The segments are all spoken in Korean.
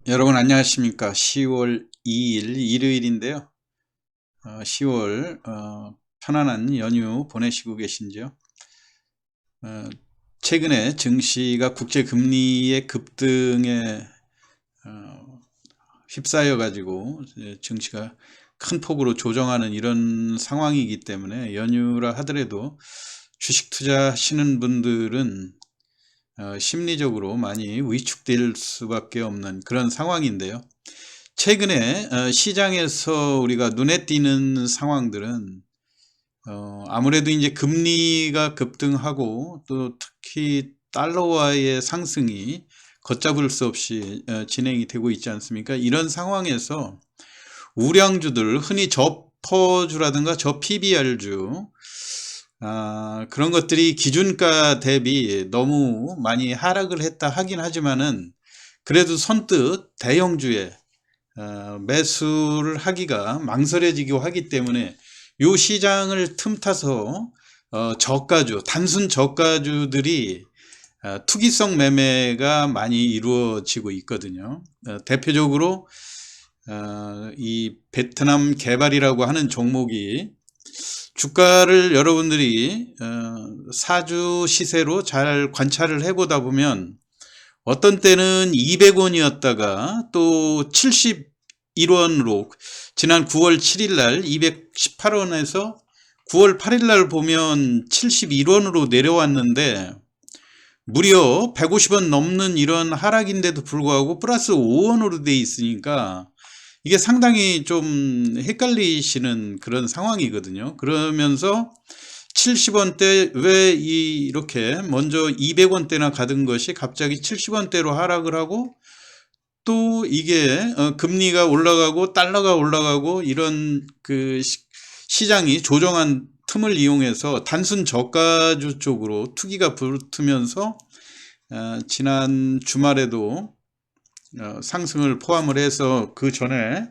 여러분 안녕하십니까. 10월 2일 일요일인데요. 10월 편안한 연휴 보내시고 계신지요? 어, 최근에 증시가 국제 금리의 급등에 휩싸여 가지고 증시가 큰 폭으로 조정하는 이런 상황이기 때문에 연휴라 하더라도 주식 투자하시는 분들은 심리적으로 많이 위축될 수밖에 없는 그런 상황인데요. 최근에 시장에서 우리가 눈에 띄는 상황들은 아무래도 이제 금리가 급등하고 또 특히 달러와의 상승이 걷잡을 수 없이 진행이 되고 있지 않습니까? 이런 상황에서 우량주들, 흔히 저퍼주라든가 저PBR주, 그런 것들이 기준가 대비 너무 많이 하락을 했다 하긴 하지만은 그래도 선뜻 대형주에 매수를 하기가 망설여지고 하기 때문에 요 시장을 틈타서 저가주, 단순 저가주들이 투기성 매매가 많이 이루어지고 있거든요. 대표적으로 이 베트남 개발이라고 하는 종목이 주가를 여러분들이 사주 시세로 잘 관찰을 해보다 보면 어떤 때는 200원이었다가 또 71원으로 지난 9월 7일 날 218원에서 9월 8일 날 보면 71원으로 내려왔는데 무려 150원 넘는 이런 하락인데도 불구하고 플러스 5원으로 돼 있으니까 이게 상당히 좀 헷갈리시는 그런 상황이거든요. 그러면서 70원대 왜 이렇게 먼저 200원대나 가던 것이 갑자기 70원대로 하락을 하고 또 이게 금리가 올라가고 달러가 올라가고 이런 그 시장이 조정한 틈을 이용해서 단순 저가주 쪽으로 투기가 붙으면서 지난 주말에도 상승을 포함을 해서 그 전에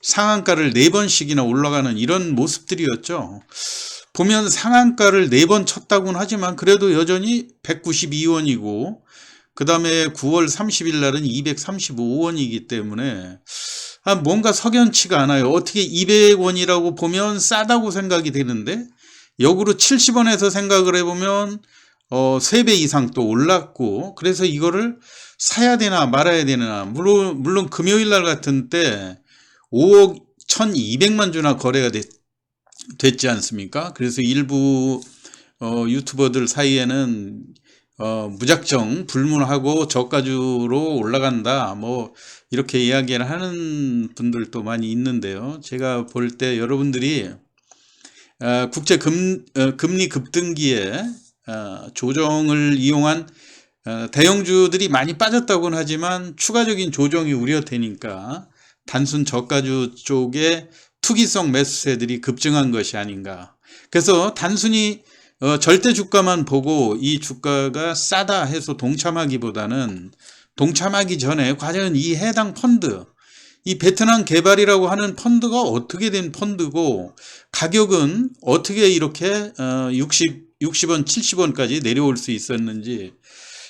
상한가를 4번씩이나 올라가는 이런 모습들이었죠. 보면 상한가를 4번 쳤다고는 하지만 그래도 여전히 192원이고 그 다음에 9월 30일 날은 235원이기 때문에 뭔가 석연치가 않아요. 어떻게 200원이라고 보면 싸다고 생각이 되는데 역으로 70원에서 생각을 해보면 3배 이상 또 올랐고 그래서 이거를 사야 되나 말아야 되나 물론 금요일 날 같은 때 5억 1200만 주나 거래가 됐지 않습니까? 그래서 일부 유튜버들 사이에는 무작정 불문하고 저가주로 올라간다 뭐 이렇게 이야기를 하는 분들도 많이 있는데요. 제가 볼 때 여러분들이 국제 금리 급등기에 조정을 이용한 대형주들이 많이 빠졌다고는 하지만 추가적인 조정이 우려되니까 단순 저가주 쪽에 투기성 매수세들이 급증한 것이 아닌가. 그래서 단순히 절대 주가만 보고 이 주가가 싸다 해서 동참하기보다는 동참하기 전에 과연 이 해당 펀드, 이 베트남 개발이라고 하는 펀드가 어떻게 된 펀드고 가격은 어떻게 이렇게 60원, 70원까지 내려올 수 있었는지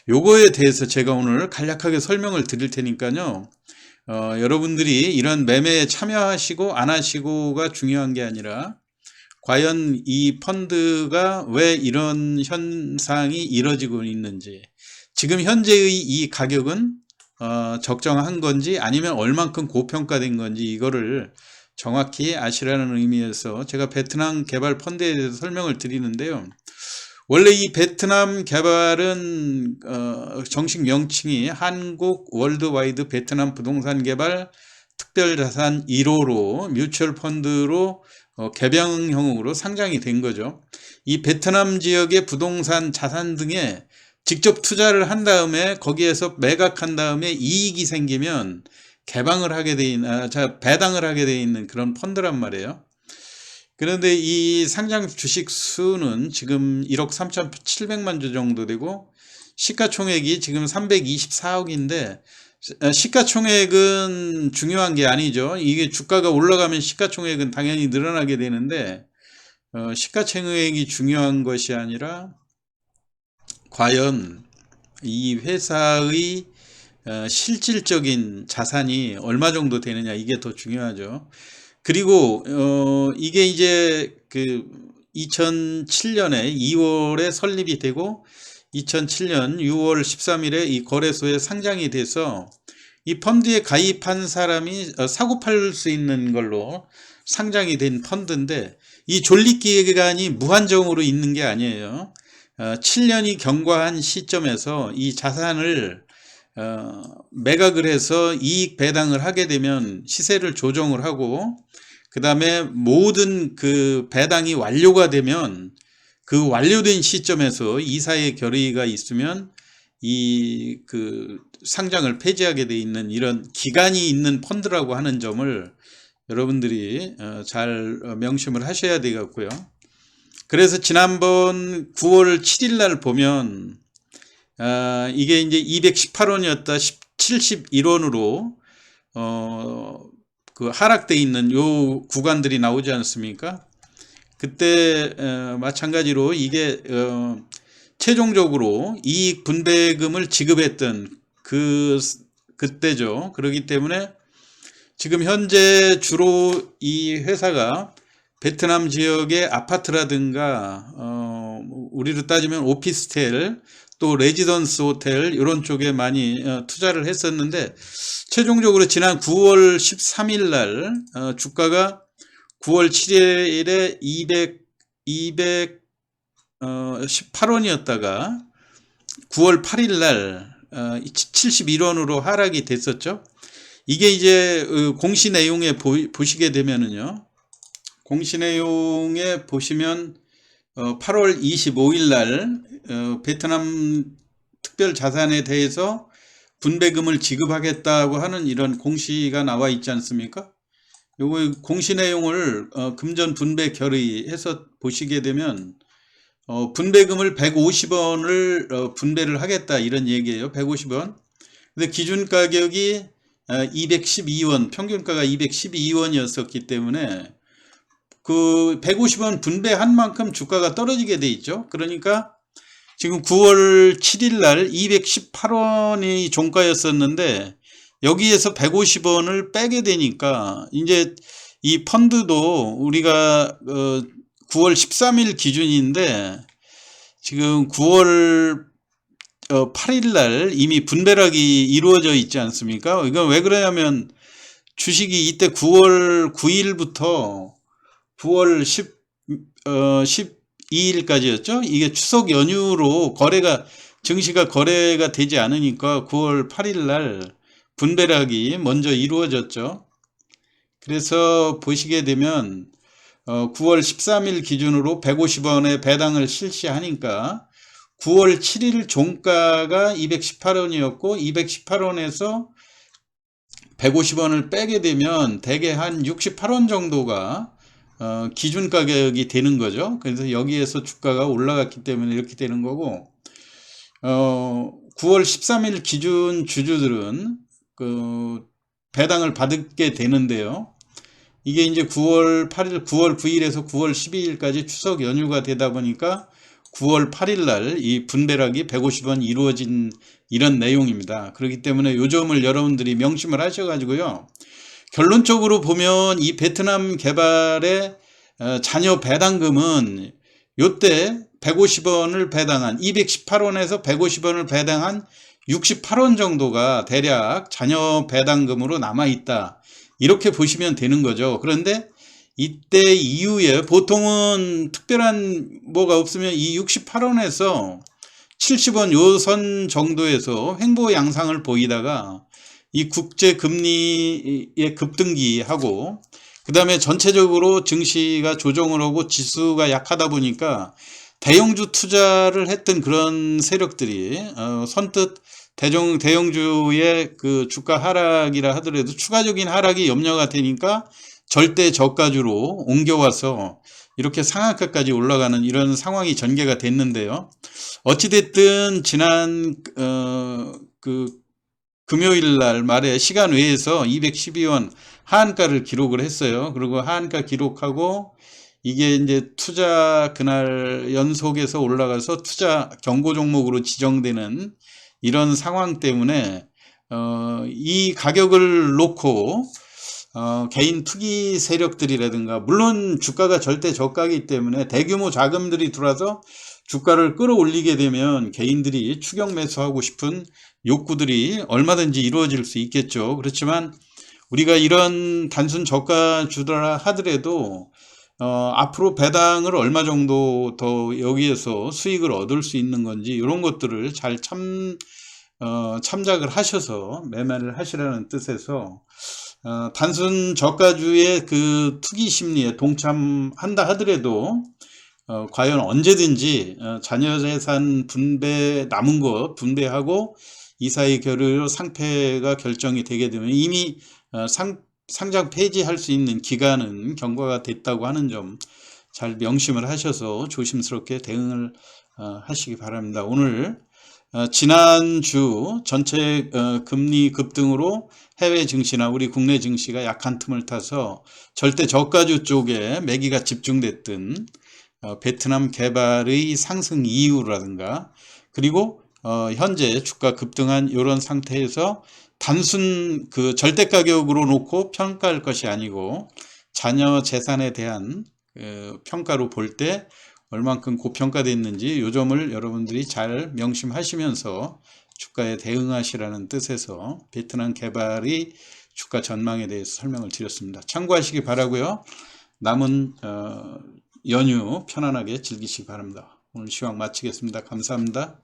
요거에 대해서 제가 오늘 간략하게 설명을 드릴 테니까요. 여러분들이 이런 매매에 참여하시고 안 하시고가 중요한 게 아니라 과연 이 펀드가 왜 이런 현상이 이뤄지고 있는지 지금 현재의 이 가격은 적정한 건지 아니면 얼만큼 고평가된 건지 이거를 정확히 아시라는 의미에서 제가 베트남 개발 펀드에 대해서 설명을 드리는데요. 원래 이 베트남 개발은 정식 명칭이 한국 월드와이드 베트남 부동산 개발 특별자산 1호로 뮤추얼 펀드로 개병형으로 상장이 된 거죠. 이 베트남 지역의 부동산 자산 등에 직접 투자를 한 다음에 거기에서 매각한 다음에 이익이 생기면 배당을 하게 돼 있는 그런 펀드란 말이에요. 그런데 이 상장 주식 수는 지금 1억 3,700만 주 정도 되고 시가총액이 지금 324억인데 시가총액은 중요한 게 아니죠. 이게 주가가 올라가면 시가총액은 당연히 늘어나게 되는데 시가총액이 중요한 것이 아니라 과연 이 회사의 실질적인 자산이 얼마 정도 되느냐, 이게 더 중요하죠. 그리고 이게 이제 그 2007년에 2월에 설립이 되고 2007년 6월 13일에 이 거래소에 상장이 돼서 이 펀드에 가입한 사람이 사고 팔 수 있는 걸로 상장이 된 펀드인데, 이 존립 기간이 무한정으로 있는 게 아니에요. 7년이 경과한 시점에서 이 자산을 매각을 해서 이익 배당을 하게 되면 시세를 조정을 하고, 그 다음에 모든 그 배당이 완료가 되면 그 완료된 시점에서 이사의 결의가 있으면 이 그 상장을 폐지하게 돼 있는 이런 기간이 있는 펀드라고 하는 점을 여러분들이 잘 명심을 하셔야 되겠고요. 그래서 지난번 9월 7일 날 보면 이게 이제 218원이었다 71원으로 그 하락돼 있는 요 구간들이 나오지 않습니까? 그때 마찬가지로 이게 최종적으로 이익 분배금을 지급했던 그때죠. 그렇기 때문에 지금 현재 주로 이 회사가 베트남 지역의 아파트라든가 우리로 따지면 오피스텔, 또 레지던스 호텔 이런 쪽에 많이 투자를 했었는데, 최종적으로 지난 9월 13일 날 주가가 9월 7일에 218원이었다가 9월 8일 날 71원으로 하락이 됐었죠. 이게 이제 공시 내용에 보시게 되면은요, 공시 내용에 보시면 8월 25일 날 베트남 특별 자산에 대해서 분배금을 지급하겠다고 하는 이런 공시가 나와 있지 않습니까? 요거 공시 내용을 금전 분배 결의해서 보시게 되면 분배금을 150원을 분배를 하겠다 이런 얘기예요. 150원. 근데 기준 가격이 212원, 평균가가 212원이었었기 때문에 그 150원 분배한 만큼 주가가 떨어지게 돼 있죠. 그러니까 지금 9월 7일 날 218원이 종가였었는데 여기에서 150원을 빼게 되니까 이제 이 펀드도 우리가 9월 13일 기준인데 지금 9월 8일 날 이미 분배락이 이루어져 있지 않습니까? 이건 왜 그러냐면 주식이 이때 9월 9일부터 9월 12일까지였죠. 이게 추석 연휴로 증시가 거래가 되지 않으니까 9월 8일 날 분배락이 먼저 이루어졌죠. 그래서 보시게 되면 9월 13일 기준으로 150원의 배당을 실시하니까 9월 7일 종가가 218원이었고 218원에서 150원을 빼게 되면 대개 한 68원 정도가 기준 가격이 되는 거죠. 그래서 여기에서 주가가 올라갔기 때문에 이렇게 되는 거고, 9월 13일 기준 주주들은 그 배당을 받게 되는데요. 이게 이제 9월 8일, 9월 9일에서 9월 12일까지 추석 연휴가 되다 보니까 9월 8일 날 이 분배락이 150원 이루어진 이런 내용입니다. 그렇기 때문에 요 점을 여러분들이 명심을 하셔가지고요. 결론적으로 보면 이 베트남 개발의 잔여 배당금은 요때 150원을 배당한 218원에서 150원을 배당한 68원 정도가 대략 잔여 배당금으로 남아있다. 이렇게 보시면 되는 거죠. 그런데 이때 이후에 보통은 특별한 뭐가 없으면 이 68원에서 70원 요 선 정도에서 횡보 양상을 보이다가 이 국제 금리의 급등기하고 그 다음에 전체적으로 증시가 조정을 하고 지수가 약하다 보니까 대형주 투자를 했던 그런 세력들이 선뜻 대형주의 그 주가 하락이라 하더라도 추가적인 하락이 염려가 되니까 절대 저가주로 옮겨와서 이렇게 상한가까지 올라가는 이런 상황이 전개가 됐는데요. 어찌됐든 지난 그 금요일 날 말에 시간 외에서 212원 하한가를 기록을 했어요. 그리고 하한가 기록하고 이게 이제 투자 그날 연속해서 올라가서 투자 경고 종목으로 지정되는 이런 상황 때문에 이 가격을 놓고 개인 투기 세력들이라든가, 물론 주가가 절대 저가이기 때문에 대규모 자금들이 들어와서 주가를 끌어올리게 되면 개인들이 추격 매수하고 싶은 욕구들이 얼마든지 이루어질 수 있겠죠. 그렇지만 우리가 이런 단순 저가주라 하더라도 앞으로 배당을 얼마 정도 더 여기에서 수익을 얻을 수 있는 건지, 이런 것들을 잘 참작을 하셔서 매매를 하시라는 뜻에서, 단순 저가주의 그 투기 심리에 동참한다 하더라도 과연 언제든지 자녀 재산 분배, 남은 거 분배하고 이사의 결의로 상패가 결정이 되게 되면 이미 상장 폐지할 수 있는 기간은 경과가 됐다고 하는 점 잘 명심을 하셔서 조심스럽게 대응을 하시기 바랍니다. 오늘 지난주 전체 금리 급등으로 해외 증시나 우리 국내 증시가 약한 틈을 타서 절대 저가주 쪽에 매기가 집중됐던 베트남 개발의 상승 이유라든가, 그리고 현재 주가 급등한 이런 상태에서 단순 그 절대 가격으로 놓고 평가할 것이 아니고 자녀 재산에 대한 평가로 볼 때 얼만큼 고평가됐는지 이 점을 여러분들이 잘 명심하시면서 주가에 대응하시라는 뜻에서 베트남 개발의 주가 전망에 대해서 설명을 드렸습니다. 참고하시기 바라고요. 남은 연휴 편안하게 즐기시기 바랍니다. 오늘 시황 마치겠습니다. 감사합니다.